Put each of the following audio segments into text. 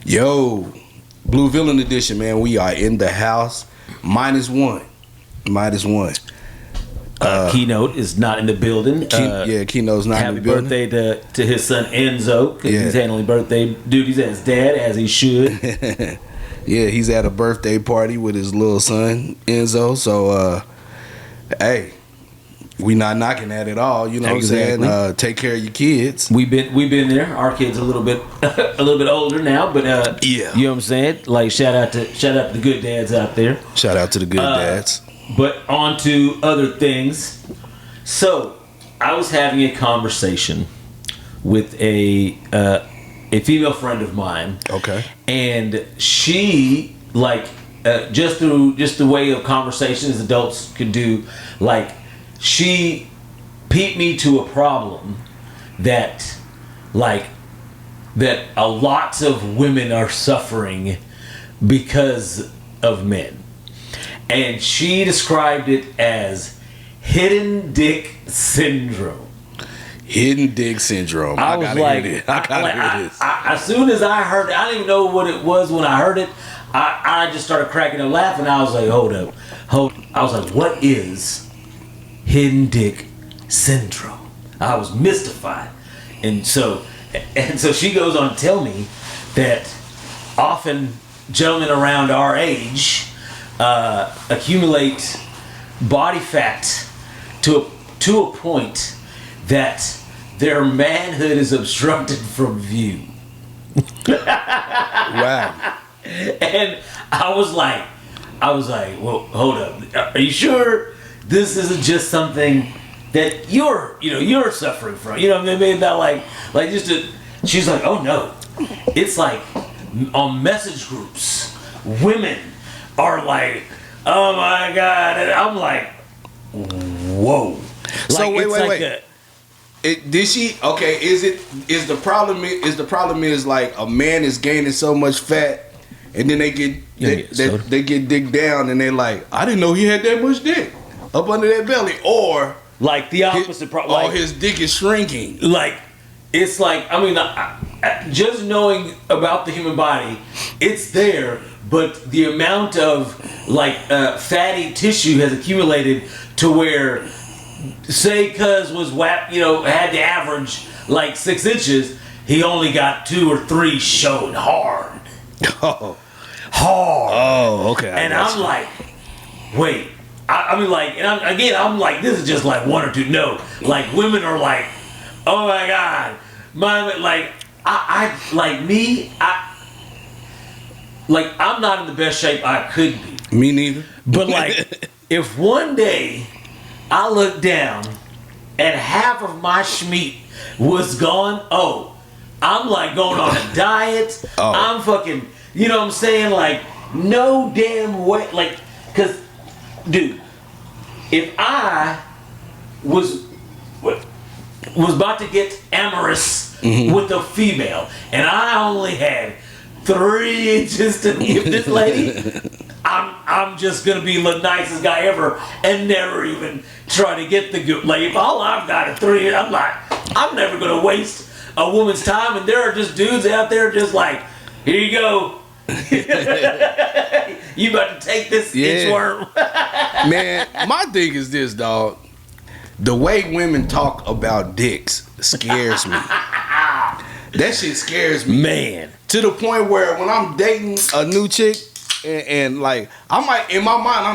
Yo, Blue Villain Edition, man. We are in the house. -1. -1. Keynote is not in the building. Keynote's not in the building. Happy birthday to his son Enzo, because he's handling birthday duties as dad, as he should. Yeah, he's at a birthday party with his little son Enzo. So, hey, we not knocking at it all. You know what I'm saying? Take care of your kids. We've been there. Our kids a little bit older now, but yeah, you know what I'm saying. Like shout out to the good dads out there. Shout out to the good dads. But on to other things. So I was having a conversation with a female friend of mine. Okay. And she just the way of conversations adults could do, like she peeped me to a problem that a lots of women are suffering because of men. And she described it as hidden dick syndrome. Hidden dick syndrome. I gotta hear this. As soon as I heard it, I didn't even know what it was when I heard it. I just started cracking and laughing. I was like, hold up. I was like, what is hidden dick syndrome? I was mystified. And so she goes on to tell me that often gentlemen around our age accumulate body fat to a point that their manhood is obstructed from view. Wow. And I was like, well, hold up. Are you sure this isn't just something that you're suffering from? You know what I mean? About like just a. She's like, oh no, it's like on message groups, women are like, oh my God. And I'm like, whoa. So like, wait. Did she? Okay. Is the problem like a man is gaining so much fat, and then they get dick down, and they like, I didn't know he had that much dick up under that belly, or like the opposite problem. Or his dick is shrinking. Like it's like, I mean, just knowing about the human body, it's there, but the amount of fatty tissue has accumulated to where, say, cuz was had the average 6 inches, he only got 2 or 3 showing hard. Oh. Hard. Oh, okay. And I'm like, wait. I'm like, this is just 1 or 2. No, women are like, oh my God, I'm not in the best shape I could be. Me neither. But if one day I look down and half of my SHMEAT was gone, I'm going on a diet. Oh. I'm fucking, you know what I'm saying? No damn way. Because, dude, if I was about to get amorous with a female and I only had 3 inches to give this lady, I'm just gonna be the nicest guy ever and never even try to get the good. If all I've got is 3, I'm never gonna waste a woman's time. And there are just dudes out there just here you go. You about to take this inchworm. Man, my thing is this, dog. The way women talk about dicks scares me. That shit scares me. Man. To the point where when I'm dating a new chick and I might, in my mind,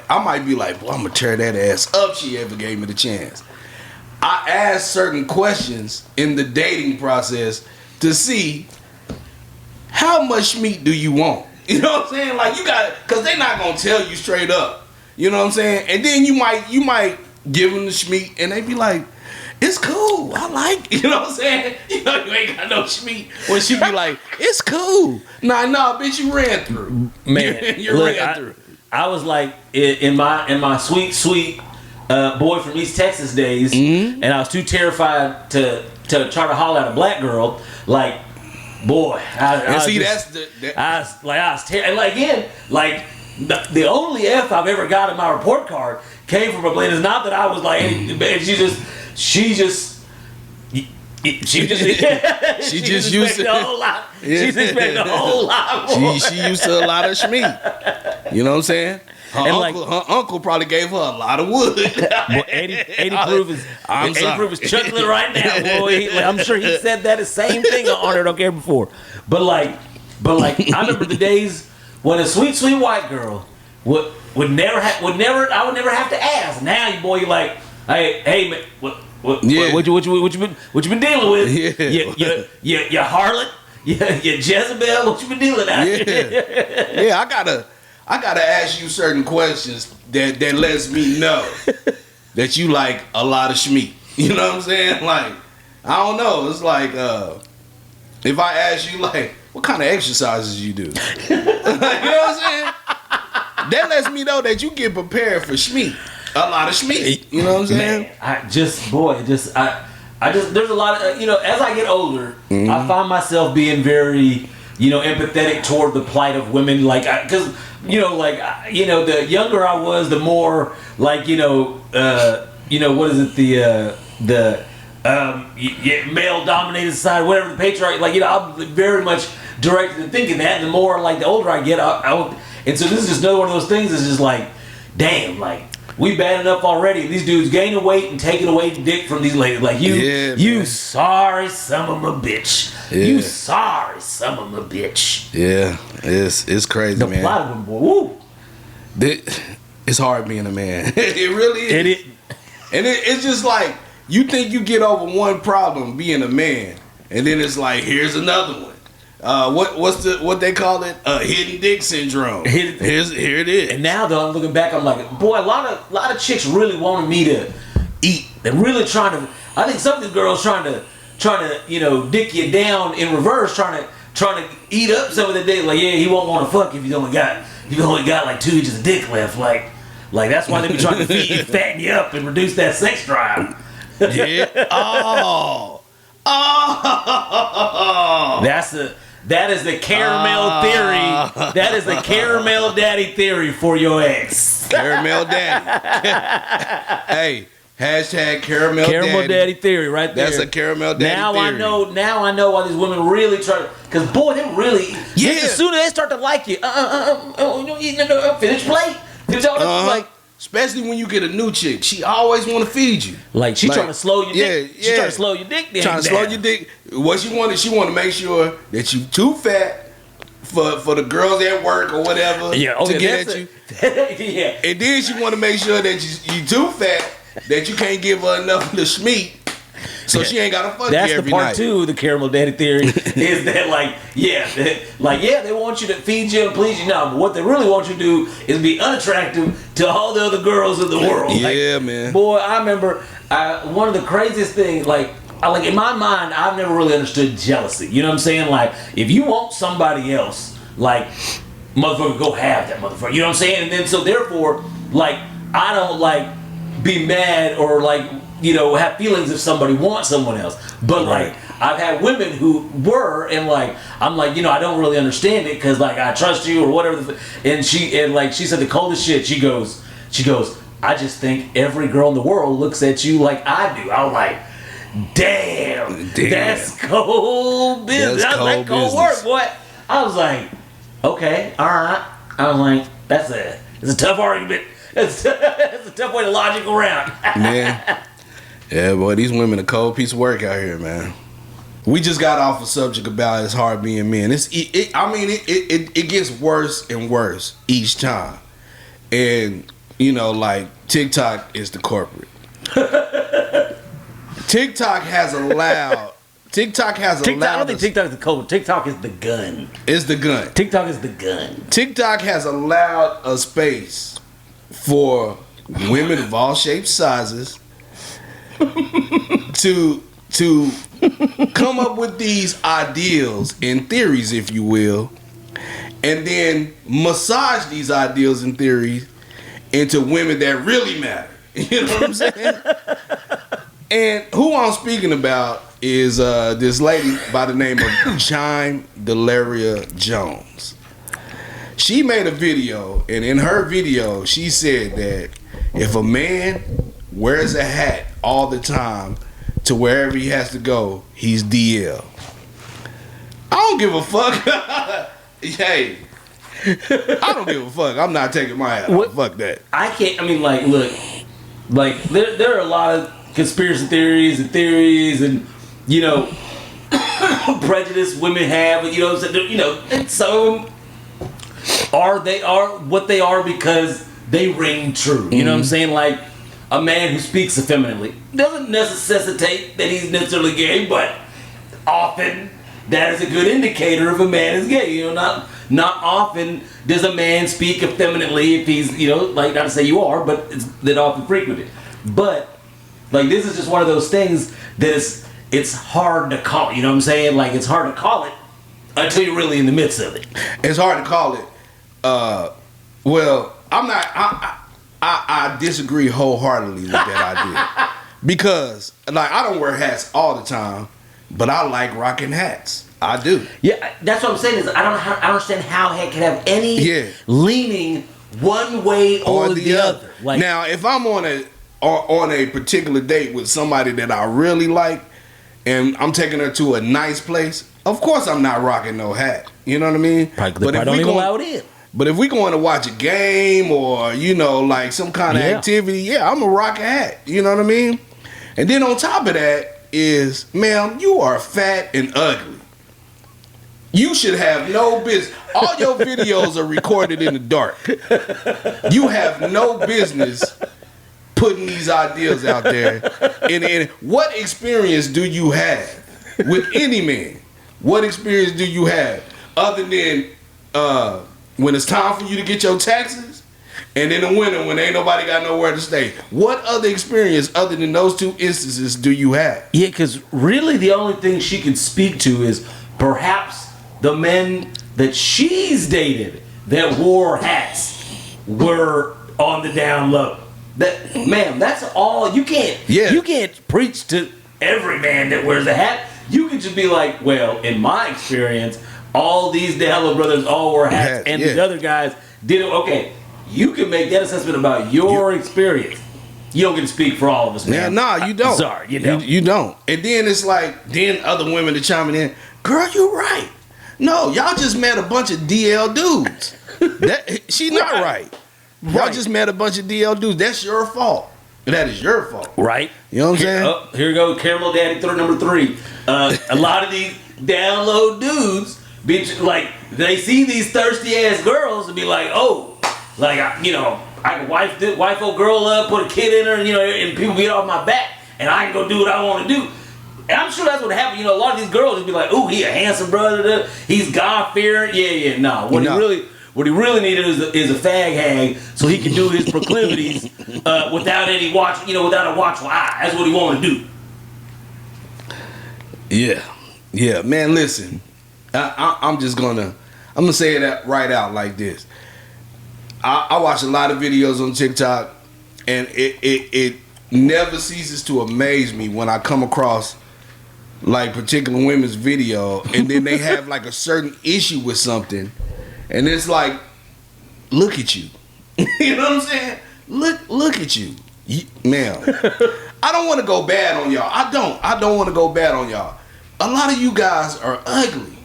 I might be like, well, I'm gonna tear that ass up. She ever gave me the chance. I ask certain questions in the dating process to see how much meat do you want. You know what I'm saying? You got it, because they're not gonna tell you straight up. You know what I'm saying? And then you might give them the SHMEAT and they be like, it's cool. I like it. You know what I'm saying? You ain't got no SHMEAT. When she be like, it's cool. Nah, bitch, you ran through. Man, you ran through. I was in my sweet boy from East Texas days, and I was too terrified to try to holler at a black girl. Boy, the only F I've ever got in my report card came from a lady. It's not that I was and she just She just She just used to a whole lot. Yeah. She's expecting a whole lot more. She used to a lot of SHMEAT. You know what I'm saying? Her uncle probably gave her a lot of wood. Boy, 80 proof is chuckling right now, boy. I'm sure he said that the same thing on Honor Don't Care before. But I remember the days when a sweet white girl would never have to ask. Now, boy, you're like, hey man, what you been dealing with? Yeah. You harlot, you Jezebel, what you been dealing with? Yeah, I gotta ask you certain questions that lets me know that you like a lot of SHMEAT. You know what I'm saying? Like, I don't know. It's like if I ask you like, what kind of exercises you do? You know what I'm saying? That lets me know that you get prepared for SHMEAT. A lot of SHMEAT. You know what I'm saying? Man, I just there's a lot of as I get older, I find myself being very empathetic toward the plight of women, like because the younger I was, the more like what is it, the male dominated society, whatever, the patriarchy, I'm very much directed to thinking that, and the more like the older I get, and so this is just another one of those things that's just like, damn, like we bad enough already. These dudes gaining weight and taking away dick from these ladies. Like you sorry son of a bitch. Yeah. You sorry son of a bitch. Yeah, it's crazy, man. The plot of them, boy. Woo. It's hard being a man. It really is. And it's just like you think you get over one problem being a man, and then it's like here's another one. What they call it? Hidden dick syndrome. Here it is. And now though, I'm looking back, I'm like, boy, a lot of chicks really wanted me to eat. They're really trying to. I think some of these girls trying to dick you down in reverse, trying to eat up some of the dick. Like, yeah, he won't want to fuck if you only got like 2 inches of dick left. Like that's why they be trying to fatten you up and reduce that sex drive. Yeah. Oh. That is the caramel theory. That is the caramel daddy theory for your ex. Caramel daddy. Hey, hashtag caramel daddy theory right there. That's a caramel daddy theory. Now I know why these women really try. Because boy, they really. Yeah. As soon as they start to like you, finish plate. Like. Especially when you get a new chick, she always want to feed you. Like she trying to slow your dick. Yeah. She trying to slow your dick down. Trying to slow your dick. What she want to make sure that you too fat for the girls at work or whatever to get at you. Yeah. And then she want to make sure that you too fat that you can't give her enough of the SHMEAT. So she ain't gotta fuck you every night. That's the part 2 of the caramel daddy theory is that they want you to feed you and please you now, but what they really want you to do is be unattractive to all the other girls in the world. Yeah, man. Boy, I remember one of the craziest things, like in my mind, I've never really understood jealousy. You know what I'm saying? Like, if you want somebody else, like, motherfucker, go have that motherfucker. You know what I'm saying? And then so therefore, like, I don't like be mad or like have feelings if somebody wants someone else. But right. Like I've had women who were and like I'm like I don't really understand it because like I trust you or whatever. And she said the coldest shit. She goes I just think every girl in the world looks at you like I do. I was like, damn. That's cold business. That's cold work, boy. I was like, okay, all right. I was like, it's a tough argument. It's a tough way to logic around. Man. Yeah, boy, these women a cold piece of work out here, man. We just got off a subject about it's hard being men. It gets worse and worse each time. And, like TikTok is the corporate. TikTok has allowed. I don't think TikTok is the code. TikTok is the gun. It's the gun. TikTok is the gun. TikTok has allowed a space for women of all shapes, sizes, to come up with these ideals and theories, if you will, and then massage these ideals and theories into women that really matter. You know what I'm saying? And who I'm speaking about is this lady by the name of Chime Delaria Jones. She made a video, and in her video, she said that if a man wears a hat all the time, to wherever he has to go, he's DL. I don't give a fuck. Hey, I don't give a fuck. I'm not taking my hat off. Fuck that. I can't. I mean, like, look, like there are a lot of conspiracy theories, and you know, prejudice women have. You know, and some are what they are because they ring true. You know what I'm saying? Like, a man who speaks effeminately doesn't necessitate that he's necessarily gay, but often that is a good indicator if a man is gay. You know, not often does a man speak effeminately if he's, you know, like, not to say you are, but it's that often frequented. But like, this is just one of those things that it's hard to call. You know what I'm saying? Like, it's hard to call it until you're really in the midst of it. It's hard to call it. Well, I'm not. I disagree wholeheartedly with that idea because, like, I don't wear hats all the time, but I like rocking hats. I do. Yeah, that's what I'm saying. Is I don't understand how a hat can have any leaning one way or the other. Like, now, if I'm on a particular date with somebody that I really like, and I'm taking her to a nice place, of course I'm not rocking no hat. You know what I mean? But I don't even allow it in. But if we're going to watch a game or, you know, like some kind of activity, I'm going to rock a hat. You know what I mean? And then on top of that is, ma'am, you are fat and ugly. You should have no business. All your videos are recorded in the dark. You have no business putting these ideas out there. And what experience do you have with any man? What experience do you have other than when it's time for you to get your taxes, and in the winter when ain't nobody got nowhere to stay? What other experience other than those two instances do you have? Yeah, because really the only thing she can speak to is perhaps the men that she's dated that wore hats were on the down low. That, ma'am, that's all. You can't preach to every man that wears a hat. You can just be like, well, in my experience, all these Dello brothers all wore hats, and the other guys didn't. Okay, you can make that assessment about your experience. You don't get to speak for all of us, man. Yeah, nah, you don't. Sorry, you don't. You don't. And then it's like, then other women are chiming in, girl, you're right. No, y'all just met a bunch of DL dudes. She's not right. Y'all just met a bunch of DL dudes. That's your fault. That is your fault. Right. You know what I'm saying? Oh, here we go. Caramel Daddy number 3. A lot of these down low dudes, bitch, like, they see these thirsty ass girls and be like, oh, like, I can wife old girl up, put a kid in her, and, you know, and people get off my back, and I can go do what I want to do. And I'm sure that's what happened. You know, a lot of these girls would be like, ooh, he a handsome brother, he's God-fearing. Yeah, no. What he really needed is a fag hag so he can do his proclivities without any watch, without a watchful eye. That's what he wanted to do. Yeah, man. Listen, I'm gonna say that right out like this. I watch a lot of videos on TikTok, and it never ceases to amaze me when I come across like particular women's video, and then they have like a certain issue with something. And it's like, look at you. You know what I'm saying? Look at you. Ma'am. I don't want to go bad on y'all. I don't want to go bad on y'all. A lot of you guys are ugly.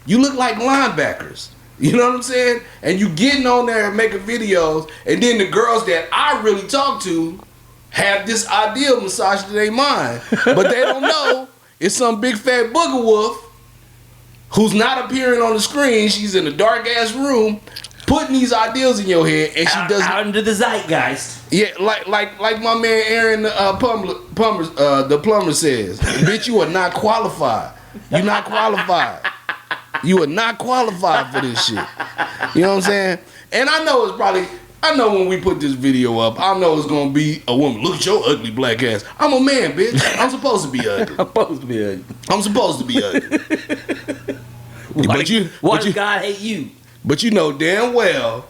You look like linebackers. You know what I'm saying? And you getting on there and making videos, and then the girls that I really talk to have this ideal massage to their mind. But they don't know it's some big fat booger wolf who's not appearing on the screen. She's in a dark ass room putting these ideals in your head, and she doesn't out into the zeitgeist. Yeah, like my man Aaron the plumber says, bitch, you are not qualified. You're not qualified. You are not qualified for this shit. You know what I'm saying? And I know when we put this video up, I know it's gonna be a woman. Look at your ugly black ass. I'm a man, bitch. I'm supposed to be ugly. I'm supposed to be ugly. Why does God hate you? But you know damn well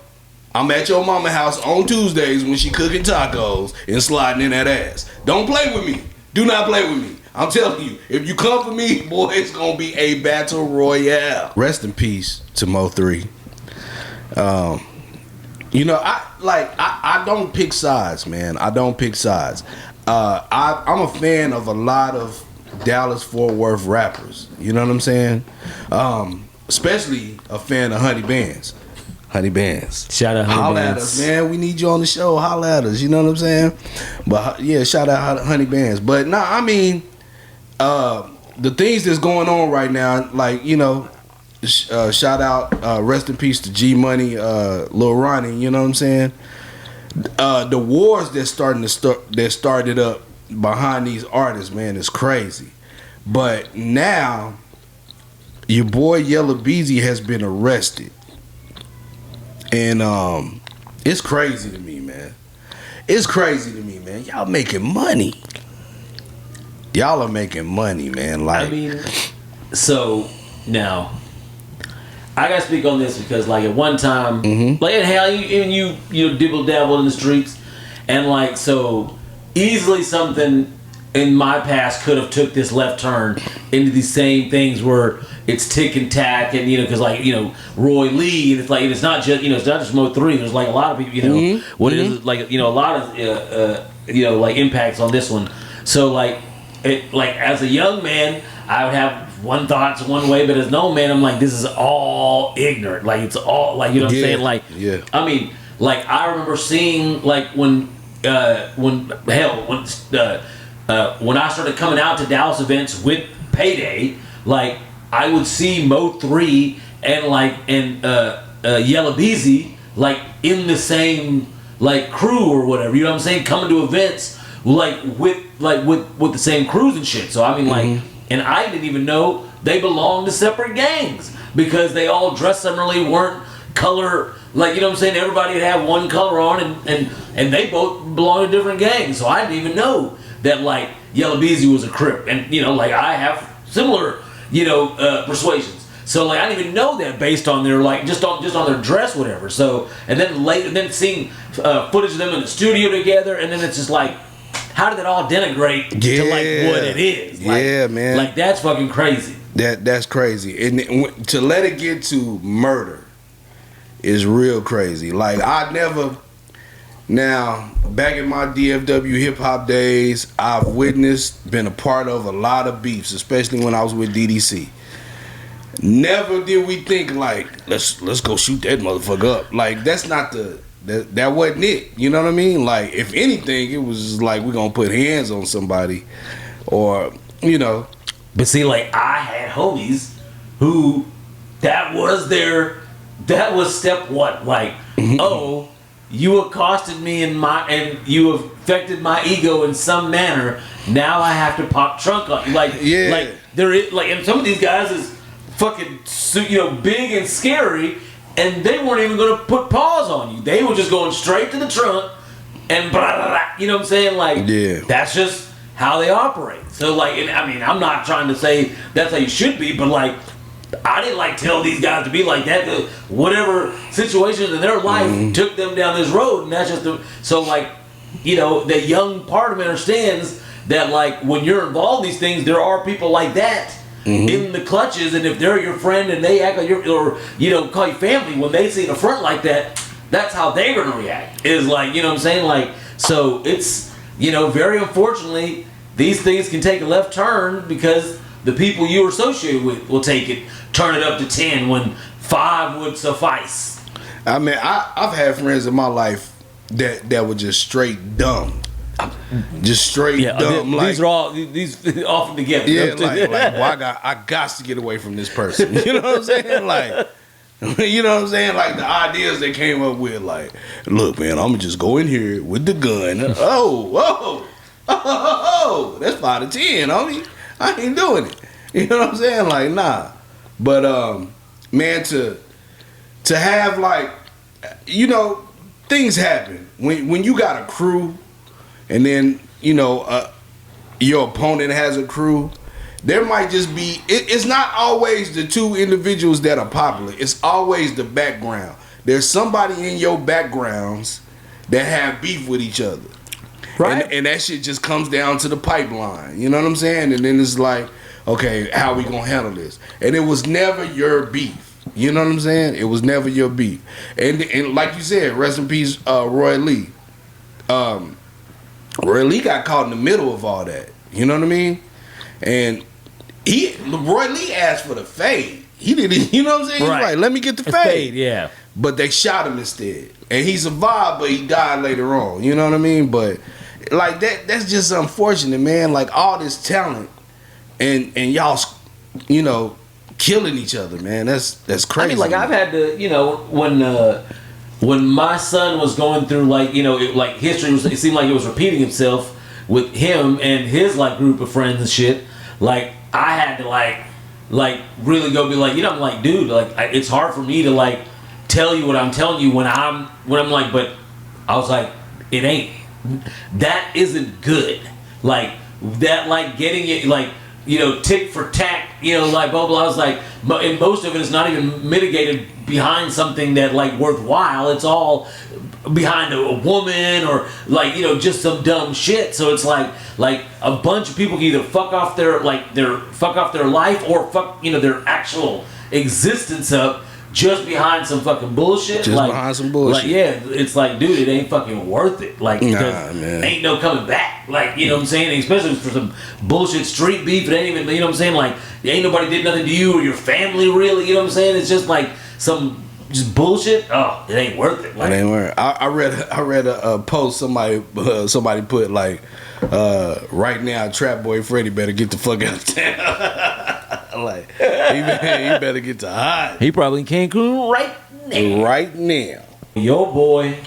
I'm at your mama house on Tuesdays when she cooking tacos and sliding in that ass. Don't play with me. Do not play with me. I'm telling you, if you come for me, boy, it's gonna be a battle royale. Rest in peace to Mo 3. I don't pick sides, man. I don't pick sides. I'm a fan of a lot of Dallas Fort Worth rappers. You know what I'm saying? Especially a fan of Honey Bands. Honey Bands. Shout out Honey Holla Bands. at us, man. We need you on the show. Holla at us. You know what I'm saying? But yeah, shout out Honey Bands. But nah, I mean, the things that's going on right now, like, you know, shout out, rest in peace to G Money, Lil Ronnie. You know what I'm saying? The wars that started up behind these artists, man, is crazy. But now, your boy Yella Beezy has been arrested. And it's crazy to me, man. It's crazy to me, man. Y'all making money. Y'all are making money, man. Like, I mean, so now I gotta speak on this because, like, at one time, like, and hell, you dibble dabble in the streets, and like, so easily something in my past could have took this left turn into these same things where it's tick and tack, and you know, because like, you know, Roy Lee, and it's like, it's not just, you know, it's not just Mo 3. There's like a lot of people, you know, what it is, like, you know, a lot of you know, like, impacts on this one. So like, it, like, as a young man, I would have one thoughts one way, but as an old man, I'm like, this is all ignorant. Like, it's all, like, you know what I'm saying? Like, I mean, like, I remember seeing, like, when I started coming out to Dallas events with Payday, like, I would see Mo 3 and Yella Beezy, like, in the same, like, crew or whatever, you know what I'm saying? Coming to events, like, with the same crews and shit. So, I mean, like, and I didn't even know they belonged to separate gangs because they all dressed similarly, weren't color, like, you know what I'm saying? Everybody would have one color on, and they both belonged to different gangs. So I didn't even know that, like, Yella Beezy was a Crip. And, you know, like, I have similar, you know, persuasions. So, like, I didn't even know that based on their, like, just on their dress, whatever. So, and then seeing footage of them in the studio together, and then it's just like, how did it all denigrate to, like, what it is? Like, yeah, man. Like, that's fucking crazy. That's crazy. And to let it get to murder is real crazy. Like, now, back in my DFW hip-hop days, I've been a part of a lot of beefs, especially when I was with DDC. Never did we think, like, let's go shoot that motherfucker up. Like, that's not that wasn't it. You know what I mean? Like, if anything, it was just like, we're gonna put hands on somebody, or, you know. But see, like, I had homies who that was step one. Like, oh, you accosted me and you affected my ego in some manner. Now I have to pop trunk on you. Like, like, there is, like, and some of these guys is fucking, you know, big and scary, and they weren't even gonna put paws on you. They were just going straight to the trunk and blah, blah, blah, you know what I'm saying? Like, that's just how they operate. So, like, and, I mean, I'm not trying to say that's how you should be, but, like, I didn't, like, tell these guys to be like that. Whatever situations in their life took them down this road, and that's just so, like, you know, the young part of me understands that, like, when you're involved in these things, there are people like that in the clutches, and if they're your friend and they act like or, you know, call you family, when they see the front like that, that's how they're gonna react. Is like, you know what I'm saying? Like, so it's, you know, very unfortunately, these things can take a left turn because the people you are associated with will take it, turn it up to 10 when 5 would suffice. I mean, I've had friends in my life that were just straight dumb. Just straight dumb. These are all often together. Yeah, like, well, I got to get away from this person. You know what I'm saying? Like, you know what I'm saying? Like, the ideas they came up with, like, look, man, I'm gonna just go in here with the gun. That's 5 to 10, homie. I ain't doing it. You know what I'm saying? Like, nah. But man, to have, like, you know, things happen when you got a crew, and then, you know, your opponent has a crew. There might just be, it's not always the two individuals that are popular. It's always the background. There's somebody in your backgrounds that have beef with each other. Right. And that shit just comes down to the pipeline. You know what I'm saying? And then it's like, okay, how we gonna handle this? And it was never your beef. You know what I'm saying? It was never your beef. And like you said, rest in peace, Roy Lee. Roy Lee got caught in the middle of all that. You know what I mean? And Roy Lee asked for the fade. He didn't. You know what I'm saying? He's like, let me get the fade. Yeah. But they shot him instead, and he survived, but he died later on. You know what I mean? But like that's just unfortunate, man. Like all this talent, and y'all, you know, killing each other, man. That's crazy. I mean, like I've had to, you know, when my son was going through, like, you know, like history was, it seemed like it was repeating itself with him and his like group of friends and shit. Like I had to like really go be like, you know, I'm like, dude, like it's hard for me to like tell you what I'm telling you when I'm like, but I was like, it ain't, that isn't good. Like that, like getting it, like, you know, tick for tack, you know, like blah blah. I was like, and most of it is not even mitigated behind something that like worthwhile. It's all behind a woman or like, you know, just some dumb shit. So it's like a bunch of people can either fuck off their life or fuck, you know, their actual existence up just behind some fucking bullshit. Just like, behind some bullshit. Like, yeah, it's like, dude, it ain't fucking worth it. Like, nah, man. Ain't no coming back. Like, you know what I'm saying? Especially for some bullshit street beef. It ain't even, you know what I'm saying? Like, ain't nobody did nothing to you or your family, really. You know what I'm saying? It's just like some just bullshit. Oh, it ain't worth it. Like, it ain't worth it. I read a post somebody put like, right now, Trap Boy Freddy better get the fuck out of town. Like, he better get to hide. He probably in Cancun right now. Right now. Your boy,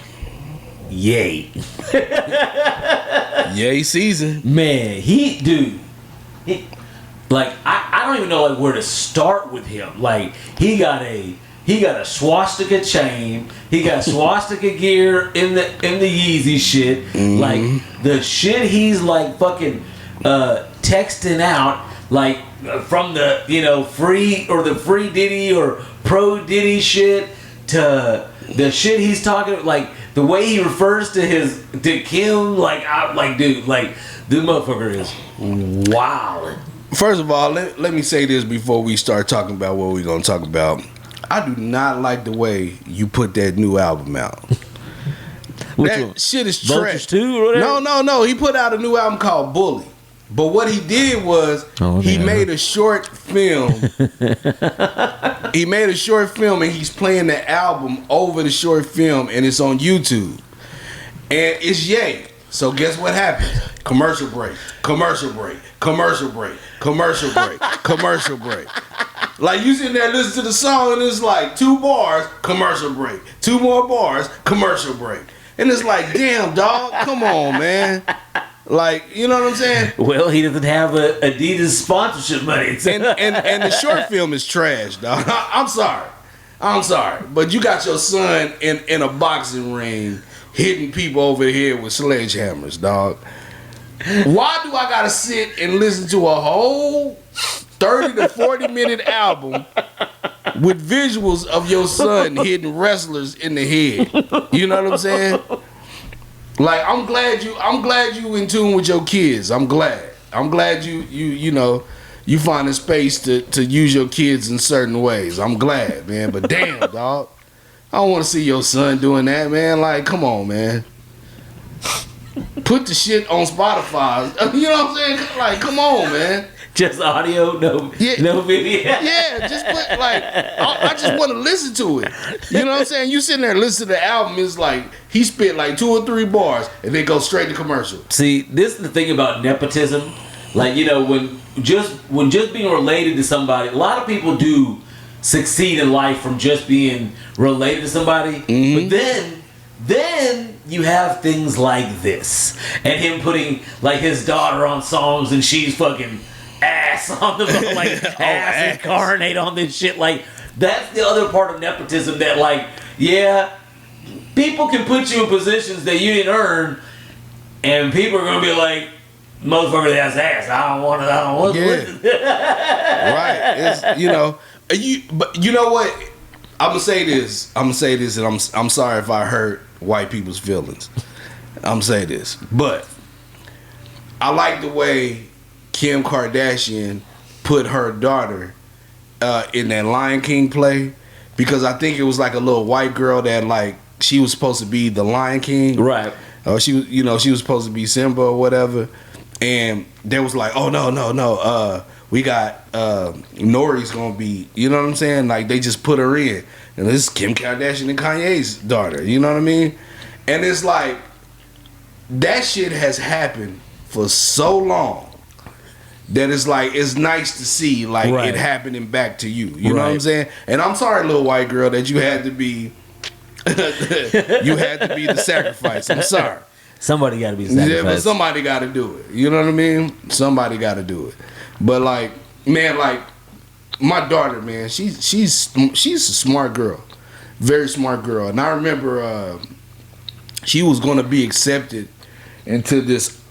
Ye. Ye season. Man, like, I don't even know like where to start with him. Like, he got a swastika chain. He got swastika gear in the Yeezy shit. Mm-hmm. Like the shit he's like fucking texting out, like from the, you know, free Diddy or pro Diddy shit to the shit he's talking, like the way he refers to Kim, like dude, like the motherfucker is wild. First of all, let me say this before we start talking about what we're gonna talk about. I do not like the way you put that new album out. That shit is trash. No. He put out a new album called Bully. But what he did was he made a short film. He made a short film and he's playing the album over the short film and it's on YouTube. And it's Ye. So guess what happens? Commercial break. Commercial break. Commercial break. Commercial break. Commercial break. Like you sitting there listening to the song and it's like 2 bars, commercial break. 2 more bars, commercial break. And it's like, damn, dog, come on, man. Like, you know what I'm saying? Well, he doesn't have a Adidas sponsorship money. and the short film is trash, dog. I'm sorry. But you got your son in a boxing ring hitting people over the head with sledgehammers, dog. Why do I gotta sit and listen to a whole 30 to 40 minute album with visuals of your son hitting wrestlers in the head? You know what I'm saying? Like, I'm glad you in tune with your kids. I'm glad you know you find a space to use your kids in certain ways. I'm glad, man. But damn, dog, I don't want to see your son doing that, man. Like, come on, man. Put the shit on Spotify. You know what I'm saying? Like, come on, man. Just audio, no video. Yeah, just put like I just want to listen to it. You know what I'm saying? You sitting there listening to the album, it's like he spit like 2 or 3 bars and then go straight to commercial. See, this is the thing about nepotism. Like, you know, when just being related to somebody, a lot of people do succeed in life from just being related to somebody. Mm-hmm. But then you have things like this, and him putting like his daughter on songs and she's fucking ass on the like ass incarnate on this shit. Like, that's the other part of nepotism that, like, yeah, people can put you in positions that you didn't earn, and people are gonna be like, motherfucker, that's ass. I don't want to listen. Right. It's, you know, but you know what? I'm gonna say this, and I'm sorry if I hurt white people's feelings. I'm gonna say this, but I like the way Kim Kardashian put her daughter in that Lion King play, because I think it was like a little white girl that, like, she was supposed to be the Lion King. Right. She was, she was supposed to be Simba or whatever, and they was like, oh no, we got Nori's gonna be, you know what I'm saying? Like they just put her in, and this is Kim Kardashian and Kanye's daughter, you know what I mean? And it's like that shit has happened for so long that it's like it's nice to see like it happening back to you. You know what I'm saying? And I'm sorry, little white girl, that you had to be you had to be the sacrifice. I'm sorry. Somebody got to be the sacrifice. Yeah, but somebody got to do it. You know what I mean? Somebody got to do it. But like, man, like my daughter, man, she's a smart girl, very smart girl. And I remember she was going to be accepted into this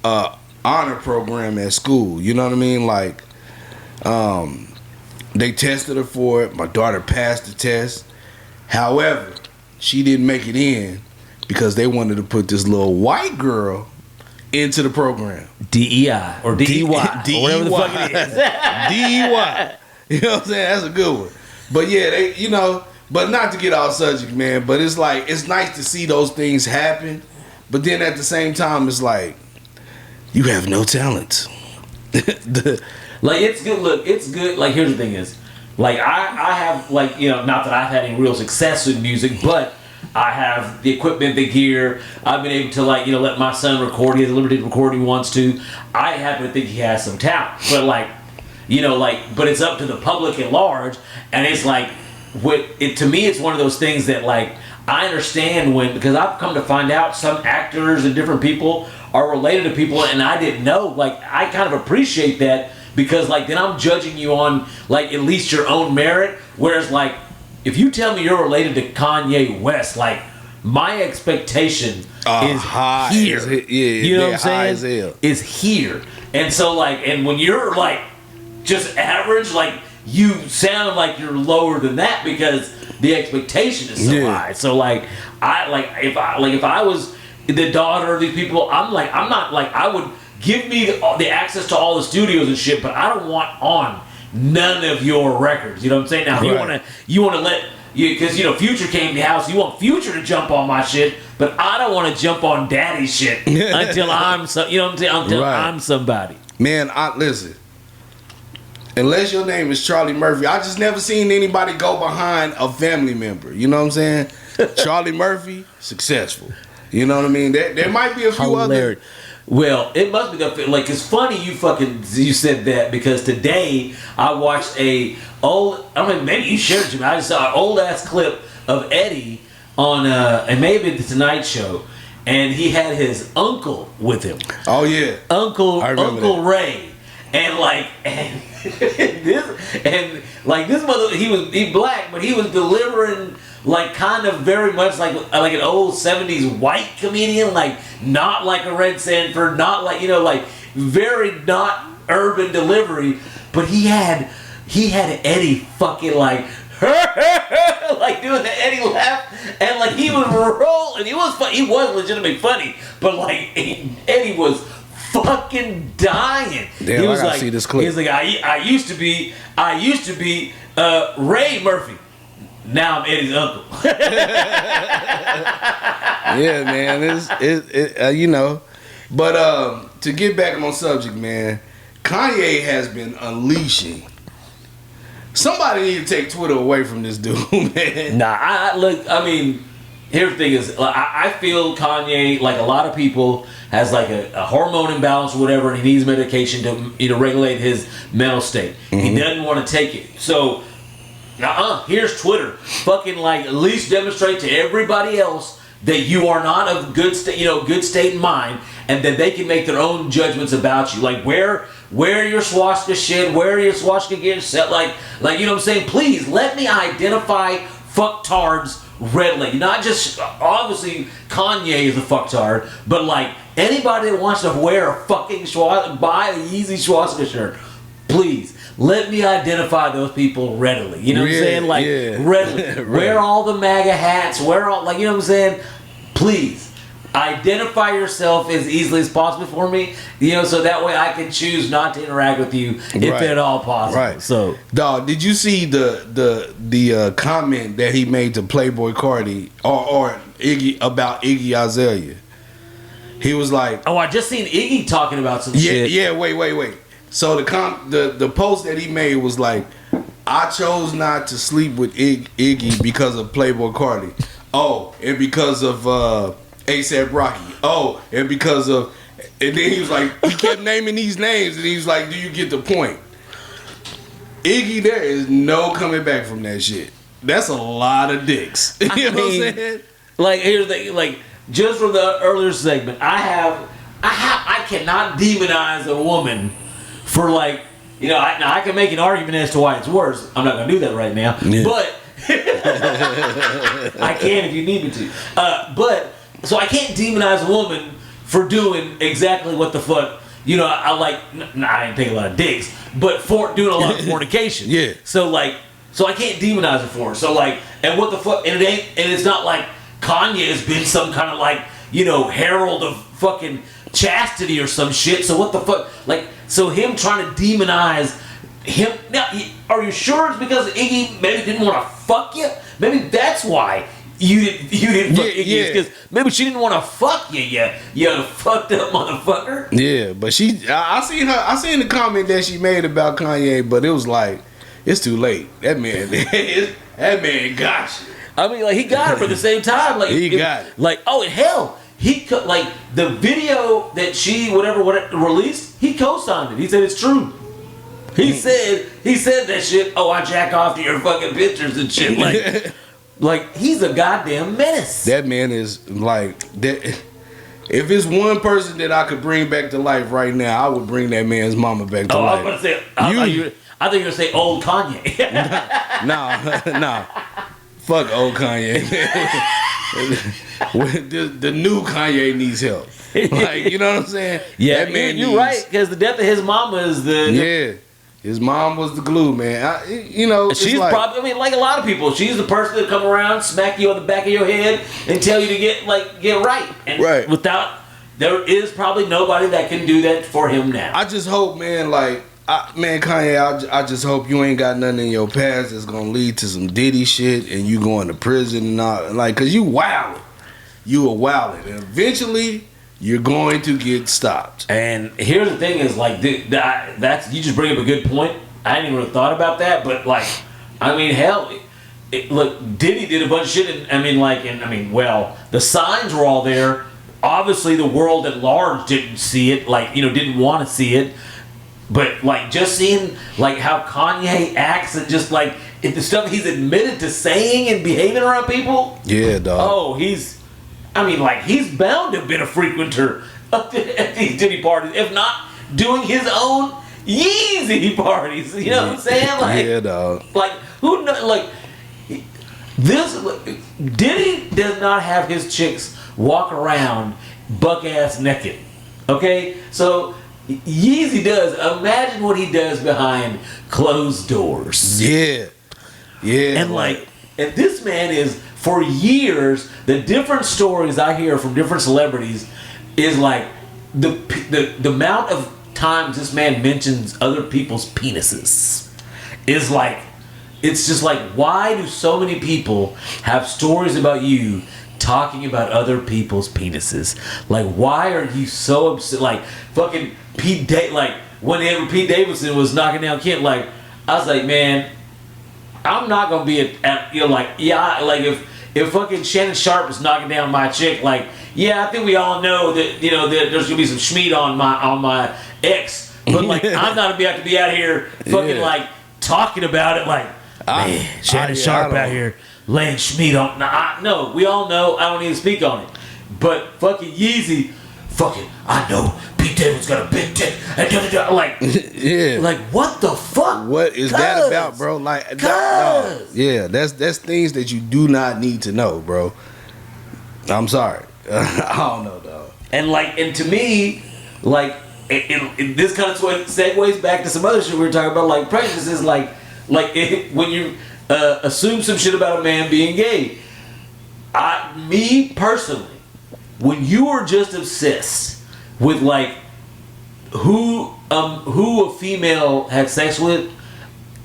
honor program at school. You know what I mean? Like, they tested her for it. My daughter passed the test. However, she didn't make it in because they wanted to put this little white girl into the program. DEI or DEY. Or whatever the fuck it is. DEY. You know what I'm saying? That's a good one. But yeah, they, but not to get off subject, man, but it's like, it's nice to see those things happen. But then at the same time, it's like, you have no talent. Like, it's good. Look, it's good. Like, here's the thing is, like, I have, like, not that I've had any real success in music, but I have the equipment, the gear. I've been able to, like, let my son record. He has a limited recording he wants to. I happen to think he has some talent. But, like, but it's up to the public at large. And it's like, to me, it's one of those things that, like, I understand because I've come to find out some actors and different people are related to people, and I didn't know. Like, I kind of appreciate that because, like, then I'm judging you on, like, at least your own merit. Whereas, like, if you tell me you're related to Kanye West, like, my expectation is high. Here. You know what I'm saying? Is here. And so, like, and when you're, like, just average, like, you sound like you're lower than that because the expectation is so high. So, like, if I was the daughter of these people, I'm not like, I would give me the access to all the studios and shit, but I don't want on none of your records. You know what I'm saying? Now, you want to let because Future came to the house. You want Future to jump on my shit, but I don't want to jump on Daddy's shit until I'm I'm somebody. Man, listen. Unless your name is Charlie Murphy, I just never seen anybody go behind a family member. You know what I'm saying? Charlie Murphy, successful. You know what I mean? There might be a few other. Well, it must be it's funny you said that because today I watched maybe you shared it to me. I just saw an old ass clip of Eddie on and maybe the Tonight Show, and he had his uncle with him. Oh yeah, Uncle Ray. And this mother, he black, but he was delivering like kind of very much like an old 70s white comedian, like not like a Red Sanford, not like like very not urban delivery, but he had Eddie fucking like like doing the Eddie laugh, and like he was rolling. He was legitimately funny, but like Eddie was fucking dying. Damn, he was I see this clip. He was like, I used to be Ray Murphy. Now I'm Eddie's uncle. Yeah, man. It's But to get back on subject, man, Kanye has been unleashing. Somebody need to take Twitter away from this dude, man. Nah, I mean, here's the thing is, I feel Kanye, like a lot of people, has like a hormone imbalance or whatever, and he needs medication to regulate his mental state. Mm-hmm. He doesn't want to take it. So, here's Twitter. Fucking like at least demonstrate to everybody else that you are not of good state in mind, and that they can make their own judgments about you. Like wear your swastika shit, wear your swastika gear set, like you know what I'm saying? Please let me identify fucktards readily. Not just obviously Kanye is a fucktard, but like anybody that wants to wear a fucking buy a Yeezy swastika shirt, please let me identify those people readily. You know what I'm saying? Like readily. Right. Wear all the MAGA hats, wear all, like, you know what I'm saying? Please identify yourself as easily as possible for me, so that way I can choose not to interact with you if at all possible. Right. So, dog, did you see the comment that he made to Playboy Cardi or Iggy about Iggy Azalea? He was like, Oh, I just seen Iggy talking about some shit. yeah, wait. So the post that he made was like, I chose not to sleep with Iggy because of Playboy Cardi. Oh, and because of ASAP Rocky. Oh, and because of, and then he was like, he kept naming these names, and he was like, do you get the point? Iggy, there is no coming back from that shit. That's a lot of dicks. You know what I'm saying? Like, here's the thing, like, just from the earlier segment, I cannot demonize a woman for, like, you know, I can make an argument as to why it's worse. I'm not gonna do that right now, but I can if you need me to. But so I can't demonize a woman for doing exactly what the fuck. You know, I like. I didn't take a lot of dicks, but for doing a lot of fornication. Yeah. So I can't demonize her for it. So like, and what the fuck? And it's not like Kanye has been some kind of like, you know, herald of fucking chastity or some shit. So what the fuck? Like, so him trying to demonize him. Now, are you sure it's because Iggy maybe didn't want to fuck you? Maybe that's why you didn't fuck Iggy. Because maybe she didn't want to fuck you. You fucked up motherfucker. Yeah, but I seen the comment that she made about Kanye, but it was like, it's too late. That man got you. I mean, like, he got her, but at the same time, like, he got it. Like, oh, and hell, he could, like, the video that she whatever released, he co-signed it. He said it's true. He said that shit. Oh, I jack off to your fucking pictures and shit. Like he's a goddamn menace. That man is like that. If it's one person that I could bring back to life right now, I would bring that man's mama back to life. I was gonna say, I think you were gonna say old Kanye. Nah. Fuck old Kanye. the new Kanye needs help. Like, you know what I'm saying? Yeah, that man you're right, because the death of his mama is his mom was the glue, man. She's like, probably. I mean, like a lot of people, she's the person that come around, smack you on the back of your head, and tell you to get right. And right. There is probably nobody that can do that for him now. I just hope, man. Kanye, I just hope you ain't got nothing in your past that's gonna lead to some Diddy shit, and you going to prison and all. Like, cause you wildin', and eventually you're going to get stopped. And here's the thing: is like that's you just bring up a good point. I hadn't even really thought about that, but like, I mean, hell, look, Diddy did a bunch of shit, and well, the signs were all there. Obviously, the world at large didn't see it, didn't want to see it. But like just seeing like how Kanye acts and just like if the stuff he's admitted to saying and behaving around people. Yeah, dog. Oh, he's bound to have been a frequenter at these Diddy parties, if not doing his own Yeezy parties. You know what I'm saying? Like, yeah, dog. Like who knows? Like Diddy does not have his chicks walk around buck ass naked. Okay, so. Yeezy does. Imagine what he does behind closed doors. Yeah. And and this man is, for years, the different stories I hear from different celebrities is like the amount of times this man mentions other people's penises is like, it's just like, why do so many people have stories about you talking about other people's penises? Like, why are you so upset? Like, fucking whenever Pete Davidson was knocking down Kent, like, I was like, man, I'm not gonna be if fucking Shannon Sharp is knocking down my chick, like, yeah, I think we all know that, that there's gonna be some SHMEAT on my ex, but like, I'm not gonna have to be out here fucking like talking about it, like, man, Shannon Sharp out here laying SHMEAT on. No, we all know. I don't need to speak on it. But fucking Yeezy, I know Pete Davidson's got a big dick. Like, yeah. Like, what the fuck? What is that about, bro? Like, yeah, that's things that you do not need to know, bro. I'm sorry. I don't know, dog. And to me, like, this kind of segues back to some other shit we were talking about, like prejudice is when you assume some shit about a man being gay. Me personally, when you are just obsessed with like who a female had sex with,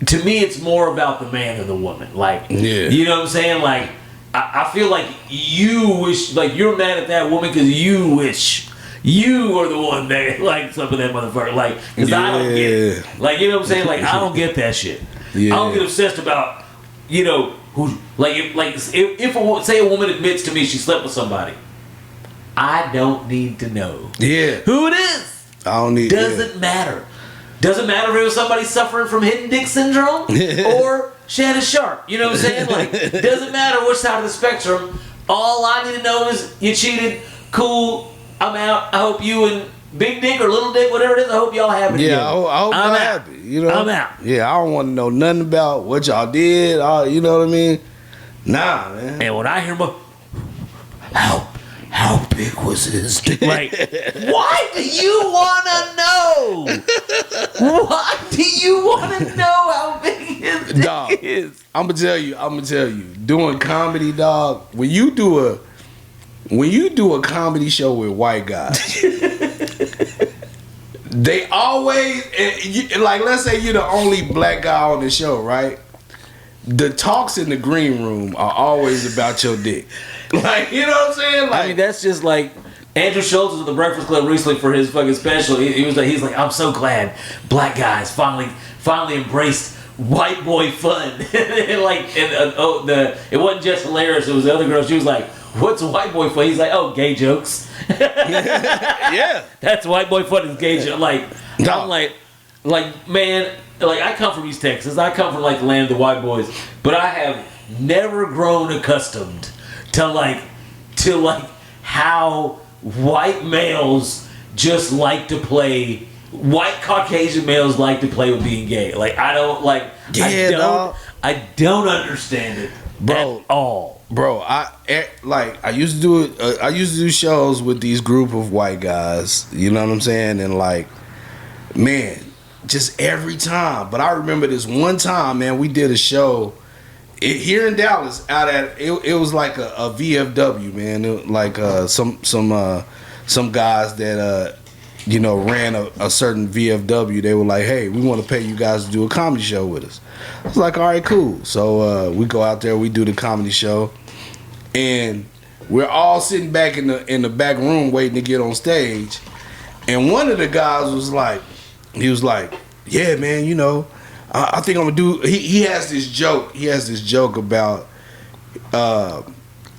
to me it's more about the man than the woman. Like, yeah. You know what I'm saying? Like, I feel like you wish, like, you're mad at that woman because you wish You are the one that likes up with that motherfucker. Like, because I don't get it. Like, you know what I'm saying? Like, I don't get that shit. I don't get obsessed about, who, if say a woman admits to me she slept with somebody, I don't need to know who it is. I don't need. Doesn't matter. Doesn't matter if it was somebody suffering from hidden dick syndrome or Shannon Sharp. You know what I'm saying? Like, doesn't matter which side of the spectrum. All I need to know is you cheated. Cool. I'm out. I hope you and Big Dick or Little Dick, whatever it is, I hope y'all happy. Yeah, I hope y'all happy. I'm out. Yeah, I don't want to know nothing about what y'all did. You know what I mean? Nah, man. And when I hear how big was his dick? Like, why do you want to know? Why do you want to know how big his dick is? I'm gonna tell you. Doing comedy, dog. When you do a comedy show with white guys, they always like. Let's say you're the only black guy on the show, right? The talks in the green room are always about your dick. Like, you know what I'm saying? Like, I mean, that's just like Andrew Schultz was at the Breakfast Club recently for his fucking special. He's like, I'm so glad black guys finally embraced white boy fun. It wasn't just hilarious. It was the other girl. She was like, "What's a white boy fun?" He's like, "Oh, gay jokes." Yeah, that's white boy fun is gay jokes. Like, no. I'm like man. Like, I come from East Texas. I come from like the land of the white boys. But I have never grown accustomed to how white males just like to play. White Caucasian males like to play with being gay. Like, I don't like. Yeah, I don't understand it, bro. At all, bro. I used to do it. I used to do shows with these group of white guys. You know what I'm saying? And like, man. Just every time. But I remember this one time, man, we did a show here in Dallas out at it was like a VFW, man. It, like some guys that ran a certain VFW. They were like, "Hey, we want to pay you guys to do a comedy show with us." I was like, "All right, cool." So we go out there, we do the comedy show, and we're all sitting back in the back room waiting to get on stage. And one of the guys was like, "Yeah, man, I think I'm gonna do." He has this joke. He has this joke about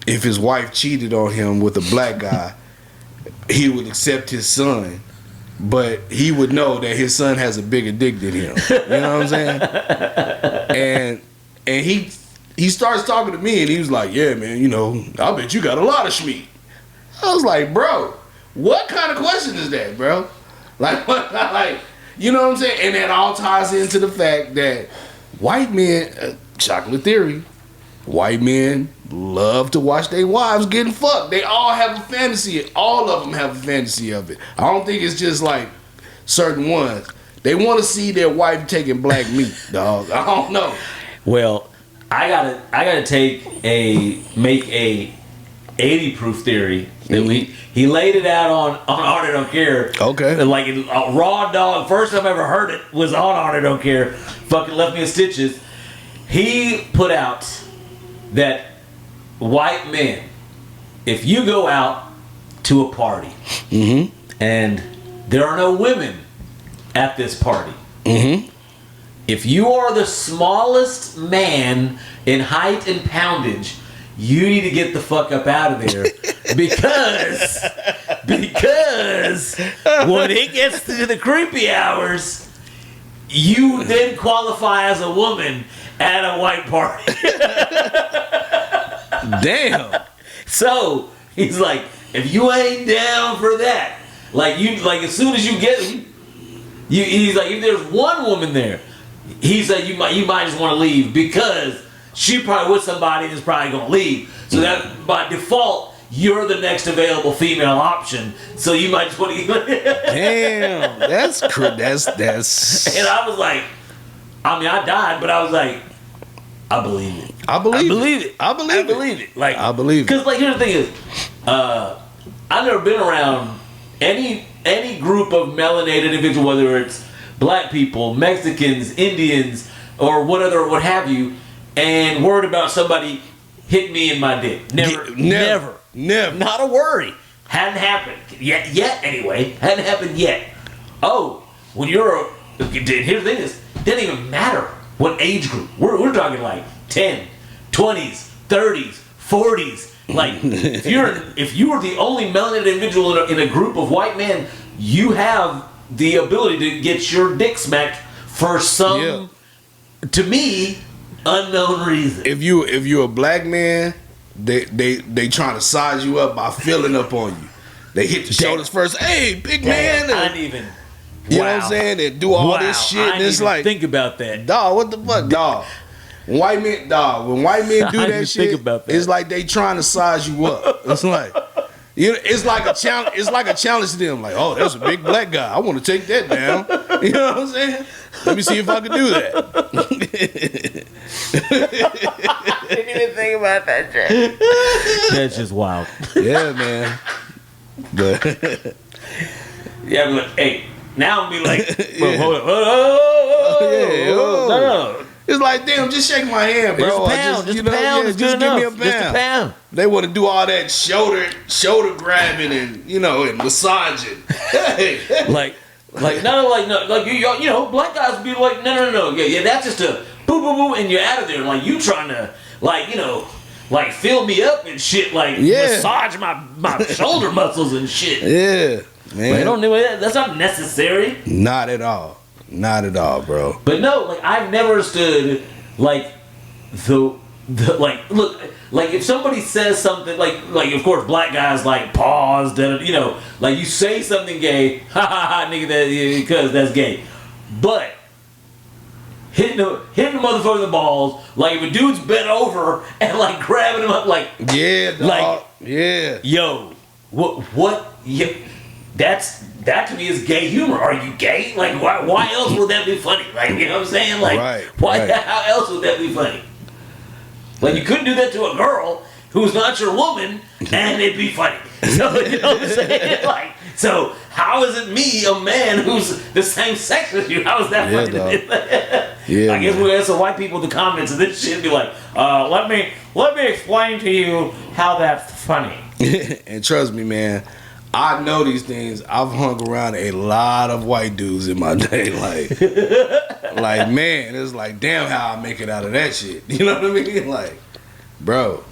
if his wife cheated on him with a black guy, he would accept his son, but he would know that his son has a bigger dick than him. You know what I'm saying? And he starts talking to me, and he was like, "Yeah, man, I bet you got a lot of SHMEAT." I was like, "Bro, what kind of question is that, bro? Like, what? Like." You know what I'm saying? And that all ties into the fact that white men, chocolate theory, white men love to watch their wives getting fucked. They all have a fantasy. All of them have a fantasy of it. I don't think it's just like certain ones. They want to see their wife taking black meat, dog. I don't know. Well, I gotta make a 80 proof theory that he laid it out on Art I Don't Care. Okay. Like a raw dog. First time I ever heard it was on Art I Don't Care. Fucking left me in stitches. He put out that white men, if you go out to a party and there are no women at this party, if you are the smallest man in height and poundage, you need to get the fuck up out of there because when it gets to the creepy hours, you then qualify as a woman at a white party. Damn. So he's like, if you ain't down for that, as soon as you get he's like, if there's one woman there, he's like, you might just want to leave because she probably with somebody that's probably gonna leave. So that by default, you're the next available female option. So you might just want to. Damn, that's. And I was like, I died, but I was like, I believe it. I believe it. Like, I believe it. Because here's the thing is, I've never been around any group of melanated individual, whether it's black people, Mexicans, Indians, or what have you. And worried about somebody hit me in my dick. Never. Never. Not a worry. Hadn't happened yet. Anyway, hadn't happened yet. Oh, when you're here's the thing is, it doesn't even matter what age group. We're talking like 10, 20s, 30s, 40s. Like if you are the only melanated individual in a group of white men, you have the ability to get your dick smacked for some, to me, unknown reason. If you're a black man, they trying to size you up by filling up on you. They hit the shoulders first. Hey, big man. I didn't even. You know what I'm saying? They do all this shit. I And didn't it's even like, think about that. dog, what the fuck, dog? When white men do I that didn't shit, think about that. it's like they trying to size you up. It's like, it's like a challenge. It's like a challenge to them. Like, oh, that's a big black guy. I want to take that down. You know what I'm saying? Let me see if I can do that. I didn't even think about that shit. That's just wild. Yeah, man. But yeah, but hey, now I'm be like, bro, Yeah. hold up, no. It's like, damn, just shake my hand, bro. Just a pound, just a pound is good enough. Give me a Just a pound. They want to do all that shoulder grabbing and and massaging. Like you know, black guys be like, no, yeah, that's just a boo boo boo, and you're out of there. Like you trying to like fill me up and shit, like massage my shoulder muscles and shit. Yeah, man. But I don't do that. That's not necessary. Not at all, bro. But no, like I've never understood like the look. Like if somebody says something like of course black guys like pause, like you say something gay, ha ha ha, nigga, because that's gay. But hitting the motherfucker in the balls, like if a dude's bent over and like grabbing him up, like dog. Yo, what? Yeah, that to me is gay humor. Are you gay? Like why else would that be funny? Like you know what I'm saying? Like how else would that be funny? Like you couldn't do that to a girl who's not your woman, and it'd be funny. So you know what I'm saying? Like, so how is it me, a man who's the same sex as you? How is that funny? Yeah, I guess we'll ask the white people in the comments of this shit and be like, let me explain to you how that's funny. And trust me, man, I know these things. I've hung around a lot of white dudes in my day. Like man, it's like, damn, how I make it out of that shit. You know what I mean? Like, bro,